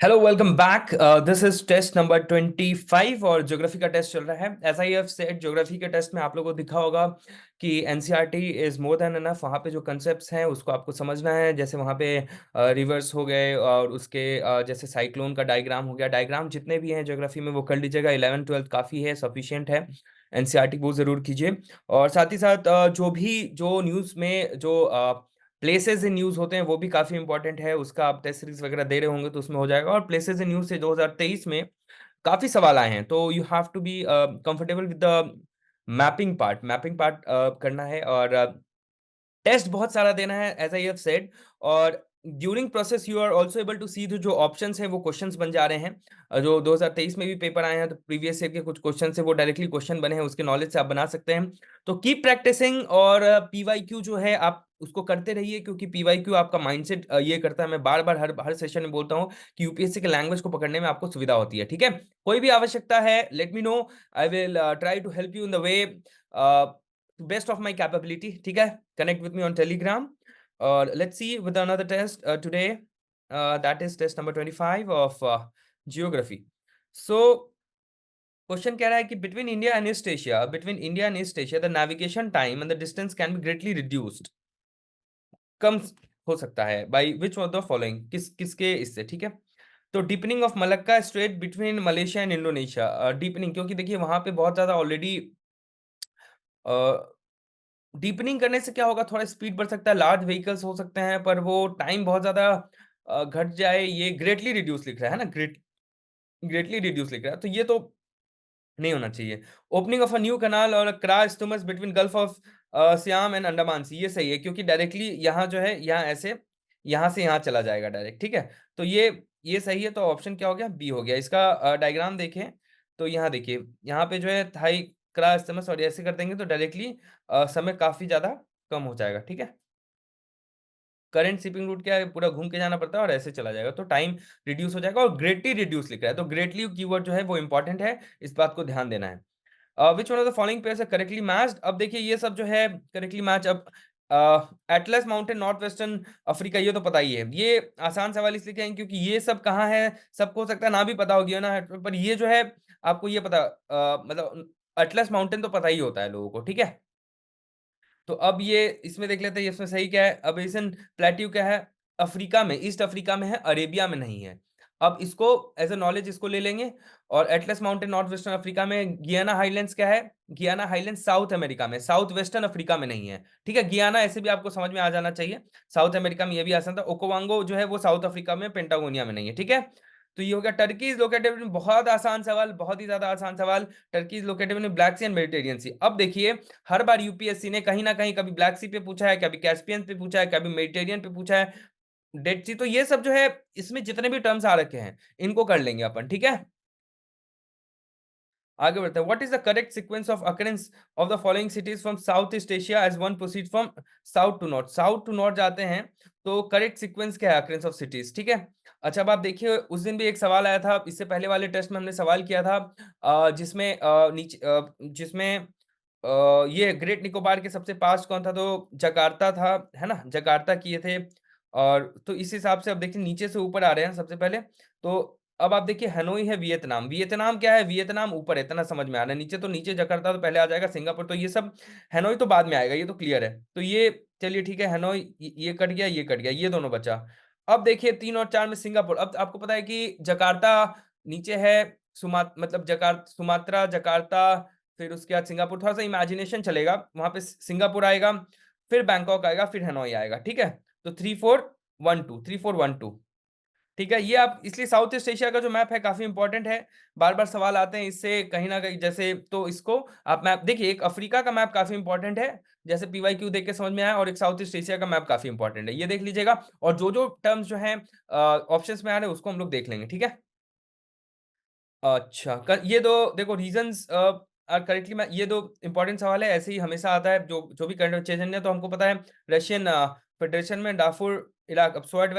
Hello welcome back. This is test number 25 और geography का test चल रहा है। As I have said, geography के टेस्ट में आप लोगों को दिखा होगा कि NCERT is more than enough. वहाँ पे जो कंसेप्ट्स हैं उसको आपको समझना है। जैसे वहाँ पे रिवर्स हो गए और उसके जैसे साइक्लोन का डायग्राम हो गया। डायग्राम जितने भी हैं ज्योग्राफी में वो कर लीजिएगा। 11th 12th काफ़ी है, सफिशियंट है। एनसीईआरटी वो ज़रूर कीजिए। और साथ ही साथ जो न्यूज़ में जो प्लेसेस इन न्यूज होते हैं वो भी काफी इंपॉर्टेंट है। उसका आप टेस्ट सीरीज वगैरह दे रहे होंगे तो उसमें हो जाएगा। और प्लेसेस इन न्यूज से 2023 में काफी सवाल आए हैं, तो you have to be comfortable with the mapping part करना है। और टेस्ट बहुत सारा देना है एज आई हैव सेड। और during process you are also able to see जो ऑप्शंस हैं वो क्वेश्चंस बन जा रहे हैं। जो 2023 में भी पेपर आए हैं तो प्रीवियस ईयर के कुछ क्वेश्चन से वो डायरेक्टली क्वेश्चन बने हैं, उसके नॉलेज से आप बना सकते हैं। तो कीप प्रैक्टिसिंग। और पीवाईक्यू जो है आप उसको करते रहिए, क्योंकि पीवाईक्यू आपका माइंडसेट ये करता है। मैं बार बार हर हर सेशन में बोलता हूँ कि यूपीएससी के लैंग्वेज को पकड़ने में आपको सुविधा होती है। ठीक है, कोई भी आवश्यकता है let me know. I will try to help you in the way best of my capability. ठीक है, connect with me on Telegram. Let's see with another test today. That is test number 25 of geography. So, question कह रहा है कि between India and East Asia the navigation time and the distance can be greatly reduced. कम हो सकता है by which of the following, किसके इससे। ठीक है, तो deepening of Malacca strait between Malaysia and Indonesia. Deepening क्योंकि देखिए वहां पे बहुत ज्यादा ऑलरेडी डीपनिंग करने से क्या होगा, थोड़ा स्पीड बढ़ सकता है, लार्ज व्हीकल्स हो सकते हैं, पर वो टाइम बहुत ज्यादा घट जाए। ये ग्रेटली रिड्यूस लिख रहा है ना, ग्रेटली रिड्यूस लिख रहा है, तो ये तो नहीं होना चाहिए। Opening of a new canal और Kra isthmus between Gulf of Siam and Andaman Sea, ये सही है क्योंकि डायरेक्टली यहाँ जो है यहाँ ऐसे यहाँ से यहाँ चला जाएगा डायरेक्ट। ठीक है, तो ये सही है। तो ऑप्शन क्या हो गया, बी हो गया। इसका डायग्राम देखें तो यहाँ देखिए, यहाँ पे जो है थाई क्रास स्टूमस और ऐसे कर देंगे तो डायरेक्टली समय काफी ज्यादा कम हो जाएगा। ठीक है, करंट शिपिंग रूट क्या है, पूरा घूम के जाना पड़ता है और ऐसे चला जाएगा तो टाइम रिड्यूस हो जाएगा। और ग्रेटली रिड्यूस लिख रहा है तो ग्रेटली कीवर्ड जो है वो इंपॉर्टेंट है, इस बात को ध्यान देना है। Which one of the following pairs are correctly matched. अब देखिए ये सब जो है करेक्टली मैच। अब Atlas mountain north western Africa, ये तो पता ही है। ये आसान सवाल इसलिए क्या है क्योंकि ये सब कहाँ है सबको हो सकता है ना भी पता होगी ना, पर ये जो है आपको ये पता मतलब एटलस माउंटेन तो पता ही होता है लोगों को। ठीक है, तो अब ये इसमें देख लेते हैं इसमें सही क्या है। अब एशियन प्लेट्यू क्या है, अफ्रीका में, ईस्ट अफ्रीका में है, अरेबिया में नहीं है। अब इसको एज ए नॉलेज इसको ले लेंगे। और Atlas mountain north western Africa में। गियाना हाईलैंड्स क्या है, गियाना हाईलैंड्स साउथ अमेरिका में, साउथ वेस्टर्न अफ्रीका में नहीं है। ठीक है, गियाना ऐसे भी आपको समझ में आ जाना चाहिए, साउथ अमेरिका में, ये भी आसान था। ओकोवांगो जो है वो साउथ अफ्रीका में, पेंटागोनिया में नहीं है। ठीक है, तो ये हो गया। टर्की इज लोकेटेड इन, बहुत आसान सवाल, बहुत ही ज्यादा आसान सवाल। Turkey is located in Black Sea and Mediterranean Sea. अब देखिए हर बार यूपीएससी ने कहीं ना कहीं कभी ब्लैक सी पे पूछा है, कभी कैस्पियन पे पूछा है, कभी मेडिटेरियन पे पूछा है, डेड सी। तो ये सब जो है इसमें जितने भी टर्म्स आ रखे हैं इनको कर लेंगे अपन। ठीक है, आगे बढ़ते हैं। What is the correct sequence of occurrence of the following cities from south east Asia as one proceed from south to north. South to north जाते हैं तो करेक्ट सीक्वेंस क्या है अकरेंस ऑफ सिटीज। ठीक है, अच्छा अब आप देखिए उस दिन भी एक सवाल आया था, इससे पहले वाले टेस्ट में हमने सवाल किया था जिसमें नीचे जिसमें ये ग्रेट निकोबार के सबसे पास कौन था, तो जकार्ता था, है ना, जकार्ता किए थे। और तो इस हिसाब से अब देखिए नीचे से ऊपर आ रहे हैं सबसे पहले। तो अब आप देखिए हनोई है, वियतनाम, वियतनाम क्या है, वियतनाम ऊपर है, इतना समझ में आ रहा है। नीचे तो नीचे जकार्ता तो पहले आ जाएगा, सिंगापुर तो ये सब, हनोई तो बाद में आएगा, ये तो क्लियर है। तो ये चलिए ठीक है, हनोई ये कट गया, ये कट गया, ये दोनों बचा। अब देखिए 3 और 4 में सिंगापुर। अब आपको पता है कि जकार्ता नीचे है, मतलब सुमात्रा, जकार्ता, फिर उसके बाद सिंगापुर। थोड़ा सा इमेजिनेशन चलेगा, वहां पे सिंगापुर आएगा, फिर बैंकॉक आएगा, फिर हनोई आएगा। ठीक है, तो 3 4 1 2, 3 4 1 2। ठीक है, ये आप इसलिए साउथ ईस्ट एशिया का जो मैप है काफी इंपॉर्टेंट है, बार बार सवाल आते हैं इससे कहीं ना कहीं। जैसे तो इसको आप मैप देखिए, एक अफ्रीका का मैप काफी इंपॉर्टेंट है जैसे पीवाईक्यू देख के समझ में आया, और एक साउथ ईस्ट एशिया का मैप काफी इंपॉर्टेंट है, ये देख लीजिएगा। और जो टर्म्स जो है ऑप्शंस में आ रहे हैं उसको हम लोग देख लेंगे। ठीक है, अच्छा ये दो देखो रीजंस करेक्टली, मैं ये दो इंपॉर्टेंट सवाल है, ऐसे ही हमेशा आता है जो जो भी करंट चेंज है। तो हमको पता है रशियन फेडरेशन में डाफुर इराक। अब स्वाट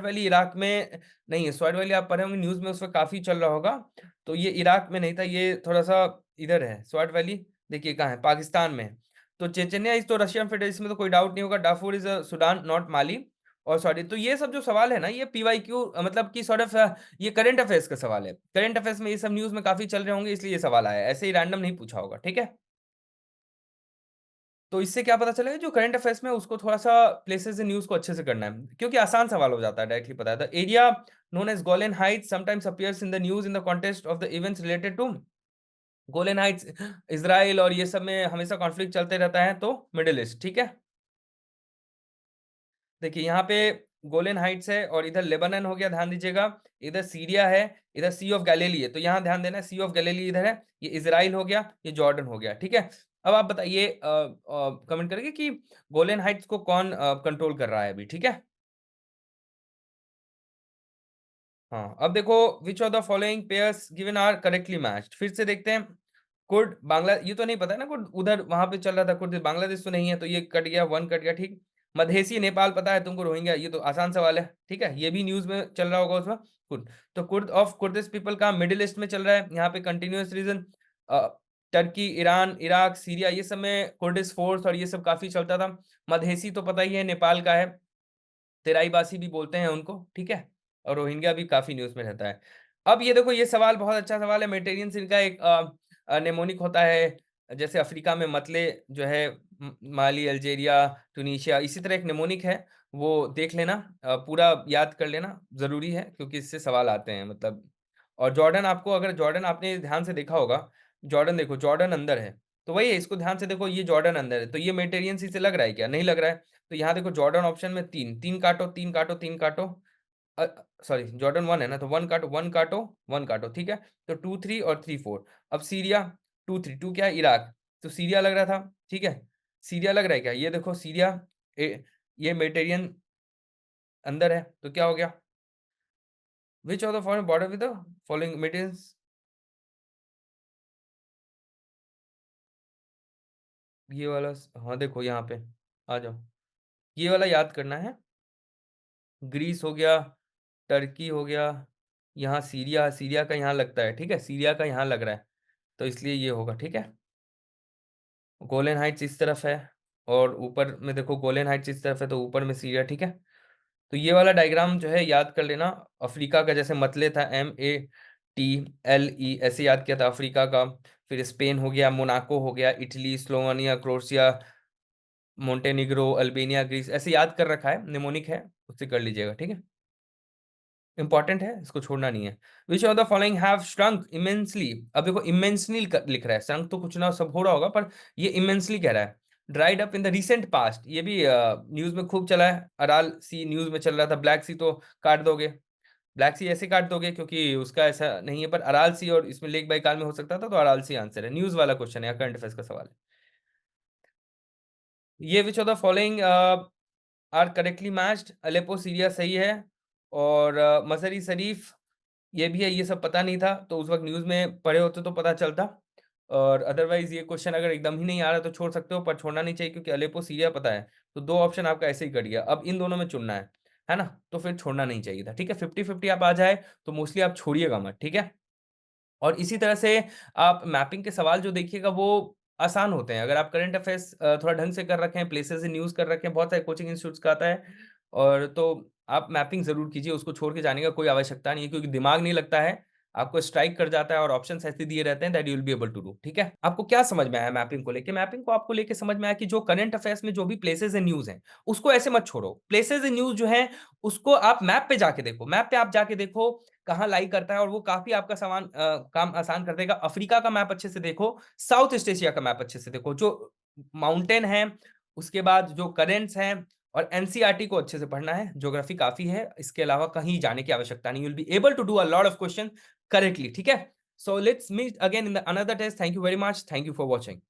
वैली इराक में नहीं है। स्वाट वैली आप पढ़े होंगे न्यूज में, उस वक्त काफी चल रहा होगा। तो ये इराक में नहीं था, ये थोड़ा सा इधर है। स्वाट वैली देखिए कहाँ है, पाकिस्तान में है। तो चेचन्या इज तो रशियन फेडरेशन में तो कोई डाउट नहीं होगा। डाफुर इज सुडान नॉट माली। और सॉरी, तो ये सब जो सवाल है ना, ये पीवाईक्यू मतलब कि सॉर्ट ऑफ ये करंट अफेयर्स का सवाल है। करंट अफेयर्स में ये सब न्यूज़ में काफ़ी चल रहे होंगे, इसलिए ये सवाल आया है। ऐसे ही रैंडम नहीं पूछा होगा, ठीक है? तो इससे क्या पता चलेगा, जो करंट अफेयर्स में उसको थोड़ा-सा प्लेसेस इन न्यूज़ को अच्छे से करना है, क्योंकि आसान सवाल हो जाता है, डायरेक्टली पता है। The area known as Golan Heights sometimes appears in the news in the context of the events related to Golan Heights, Israel और ये सब में हमेशा कॉन्फ्लिक्ट चलते रहता है, तो मिडल ईस्ट, ठीक है? देखिए यहाँ पे गोलन हाइट्स है और इधर लेबनान हो गया, ध्यान दीजिएगा। इधर सीरिया है, इधर सी ऑफ गैलिली है, तो यहाँ ध्यान देना है, सी ऑफ गैलिली इधर है, ये इज़राइल हो गया, ये जॉर्डन हो गया, ठीक है? अब आप बताइए कमेंट करके कि गोलन हाइट्स को कौन कंट्रोल कर रहा है अभी, ठीक है? हाँ, अब देखो which of the following pairs given are correctly matched, फिर से देखते हैं। कुर्द बांग्ला, ये तो नहीं पता है ना, कुर्द उधर वहाँ पे चल रहा था, कुर्द बांग्लादेश तो नहीं है, तो ये कट गया, 1 कट गया, ठीक। मधेसी नेपाल पता है तुमको, रोहिंग्या ये तो आसान सवाल है, ठीक है? ये भी न्यूज़ में चल रहा होगा उसमें, कुर्द। तो कुर्द ऑफ कुर्दिश पीपल का मिडल ईस्ट में चल रहा है, यहाँ पे continuous region Turkey, Iran, Iraq, Syria ये सब में कुर्दिश फोर्स और ये सब काफ़ी चलता था। मधेसी तो पता ही है, नेपाल का है। तेराईबासी भी बोलते हैं उनको, ठीक है? और रोहिंग्या भी काफ़ी न्यूज़ में रहता है। अब ये देखो, ये सवाल बहुत अच्छा सवाल है, मेडिटेरियन सी का एक नेमोनिक होता है, जैसे अफ्रीका में मतले जो है, माली, अल्जीरिया, ट्यूनीशिया, इसी तरह एक नेमोनिक है, वो देख लेना, पूरा याद कर लेना, ज़रूरी है क्योंकि इससे सवाल आते हैं मतलब। और जॉर्डन आपको, अगर जॉर्डन आपने ध्यान से देखा होगा, जॉर्डन देखो, जॉर्डन अंदर है, तो वही है, इसको ध्यान से देखो, ये जॉर्डन अंदर है, तो ये मेडिटेरियन सी से लग रहा है क्या? नहीं लग रहा है। तो यहाँ देखो जॉर्डन ऑप्शन में 3, 3 काटो, 3 काटो, 3 काटो, अ, सॉरी जॉर्डन 1 है ना, तो 1 काटो, 1 काटो, 1 काटो, ठीक है? तो 2, 3 और 3, 4। अब सीरिया 2, 3, 2 क्या है? इराक, तो सीरिया लग रहा था, ठीक है? सीरिया लग रहा है क्या? ये देखो सीरिया, ये मेडिटेरियन अंदर है, तो क्या हो गया? Which of the following border with the following Mediterraneans, ये वाला हाँ देखो यहाँ पे, आ जाओ, ये वाला याद करना है। ग्रीस हो गया, टर्की हो गया, यहाँ सीरिया, सीरिया का यहाँ लगता है, ठीक है? सीरिया का यहाँ लग रहा है, तो इसलिए ये होगा, ठीक है? गोलन हाइट्स इस तरफ है और ऊपर में देखो गोलन हाइट्स इस तरफ है, तो ऊपर में सीरिया, ठीक है? तो ये वाला डायग्राम जो है याद कर लेना। अफ्रीका का जैसे मतले था, MATLE ऐसे याद किया था अफ्रीका का। फिर स्पेन हो गया, मोनाको हो गया, Italy, Slovenia, Croatia, Montenegro, Albania, Greece, ऐसे याद कर रखा है, निमोनिक है, उससे कर लीजिएगा, ठीक है? इंपॉर्टेंट है, इसको छोड़ना नहीं है। विच of the following have shrunk immensely, अब देखो इमेंसली लिख रहा है, श्रंक तो कुछ ना सब हो रहा होगा, पर ये इमेंसली कह रहा है। Dried up in the recent past, ये भी न्यूज में खूब चला है। अराल सी न्यूज में चल रहा था, ब्लैक सी तो काट दोगे, ब्लैक सी ऐसे काट दोगे क्योंकि उसका ऐसा नहीं है, पर अराल सी और इसमें लेक बाई काल में हो सकता था, तो अराल सी आंसर है, न्यूज वाला क्वेश्चन है, करंट अफेयर्स का सवाल है। ये which of the following are correctly matched, Aleppo Syria सही है, और मसरी शरीफ ये भी है, ये सब पता नहीं था, तो उस वक़्त न्यूज़ में पढ़े होते तो पता चलता। और अदरवाइज़ ये क्वेश्चन अगर एकदम ही नहीं आ रहा तो छोड़ सकते हो, पर छोड़ना नहीं चाहिए क्योंकि अलेप्पो सीरिया पता है, तो 2 ऑप्शन आपका ऐसे ही कट गया। अब इन दोनों में चुनना है ना? तो फिर छोड़ना नहीं चाहिए था, ठीक है? 50-50 आप आ जाए तो मोस्टली आप छोड़िएगा मत, ठीक है? और इसी तरह से आप मैपिंग के सवाल जो देखिएगा वो आसान होते हैं। अगर आप करंट अफेयर्स थोड़ा ढंग से कर रखे हैं, प्लेसेस इन न्यूज़ कर रखे हैं, बहुत सारे कोचिंग इंस्टीट्यूट्स का आता है, और तो आप मैपिंग ज़रूर कीजिए, उसको छोड़ के जाने का कोई आवश्यकता नहीं है क्योंकि दिमाग नहीं लगता है, आपको स्ट्राइक कर जाता है और ऑप्शंस ऐसे दिए रहते हैं that you will be able to do, ठीक है? आपको क्या समझ में आया मैपिंग को लेके? मैपिंग को आपको लेके समझ में आया कि जो करंट अफेयर्स में जो भी प्लेसेस इन न्यूज़ हैं, उसको ऐसे मत छोड़ो। प्लेसेस इन न्यूज़ जो हैं, उसको आप मैप पे जाके देखो। मैप पे आप जाके देखो कहाँ लाई करता है और वो काफ़ी आपका काम आसान कर देगा। अफ्रीका का मैप अच्छे से देखो, साउथ ईस्ट एशिया का मैप अच्छे से देखो, जो माउंटेन है, उसके बाद जो करेंट्स हैं, और एनसीईआरटी को अच्छे से पढ़ना है, ज्योग्राफी काफ़ी है, इसके अलावा कहीं जाने की आवश्यकता नहीं। You will be able to do a lot of question correctly, ठीक है? So let's meet again in the another test. Thank you very much. Thank you for watching.